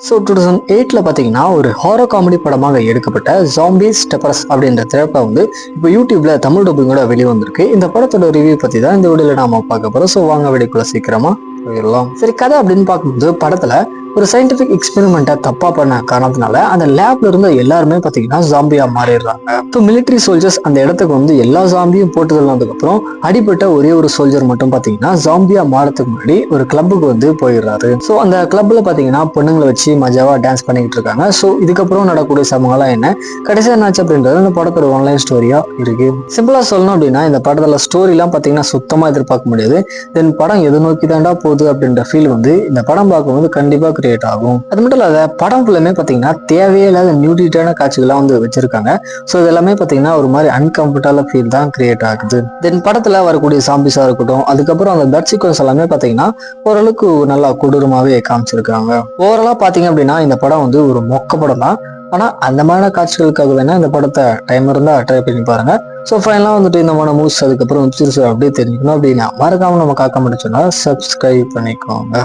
So 2008 பார்த்தீங்கன்னா ஒரு horror comedy படமாக எடுக்கப்பட்ட ஜாம்பி ஸ்டெப்பர்ஸ் அப்படின்ற திரைப்படம் வந்து இப்போ யூடியூப்ல தமிழ் டப்பிங்கோட வெளியே வந்திருக்கு. இந்த படத்தோட ரிவ்யூ பத்தி தான் இந்த வீடியோல நாம பார்க்க போறோம். ஸோ வாங்க வீடியோக்குள்ள சீக்கிரமா போயிடலாம். சரி, கதை அப்படின்னு பார்க்கும்போது படத்துல ஒரு சயின்டிபிக் எக்ஸ்பெரிமெண்ட்டை தப்பா பண்ண காரணத்தினால அந்த லேப்ல இருந்த எல்லாருமே பாத்தீங்கன்னா ஜாம்பியா மாறிடுறாங்க. ஸோ மிலிட்ரி சோல்ஜர்ஸ் அந்த இடத்துக்கு வந்து எல்லா ஜாம்பியும் போட்டு தள்ளதுக்கு அப்புறம் அடிப்பட்ட ஒரே ஒரு சோல்ஜர் மட்டும் பாத்தீங்கன்னா ஜாம்பியா மாறதுக்கு முன்னாடி ஒரு கிளப்புக்கு வந்து போயிடுறாரு. ஸோ அந்த கிளப்ல பாத்தீங்கன்னா பொண்ணுங்களை வச்சு மஜாவா டான்ஸ் பண்ணிக்கிட்டு இருக்காங்க. ஸோ இதுக்கப்புறம் நடக்கக்கூடிய சமங்கள்லாம் என்ன, கடைசியா என்னாச்சு அப்படின்றது இந்த படத்தோட ஆன்லைன் ஸ்டோரியா இருக்கு. சிம்பிளா சொல்லணும் அப்படின்னா இந்த படத்துல ஸ்டோரி எல்லாம் பாத்தீங்கன்னா சுத்தமா எதிர்பார்க்க முடியாது. தென் படம் எது நோக்கி தாண்டா போகுது அப்படின்ற ஃபீல் வந்து இந்த படம் பார்க்கும்போது கண்டிப்பா கிரியேட் ஆகும். அது மட்டும் இல்லாத படம் ஃபுல்லுமே பாத்தீங்கன்னா தேவையே இல்லாத நியூடிட்டான காட்சிகள்லாம் வந்து வச்சிருக்காங்க. ஸோ இதெல்லாமே பாத்தீங்கன்னா ஒரு மாதிரி அன்கம்ஃபர்டபுள் ஃபீல் தான் கிரியேட் ஆகுது. தென் படத்துல வரக்கூடிய சாம்பிஸா இருக்கட்டும், அதுக்கப்புறம் அந்த பெட் சீக்வன்ஸ் எல்லாமே பாத்தீங்கன்னா ஓரளவுக்கு நல்லா கொடூரமாவே காமிச்சிருக்காங்க. ஓவராலா பாத்தீங்க அப்படின்னா இந்த படம் வந்து ஒரு மொக்க படம் தான். ஆனா அந்த மாதிரியான காட்சிகளுக்காக வேணா இந்த படத்தை டைம் இருந்தா ட்ரை பண்ணி பாருங்க. ஸோ ஃபைனலாக வந்துட்டு இந்த மாதிரி மூவ்ஸ் அதுக்கப்புறம் அப்படியே தெரிஞ்சுக்கணும் அப்படின்னா மறக்காம நம்ம காக்க முடிச்சோன்னா சப்ஸ்கிரைப் பண்ணிக்கோங்க.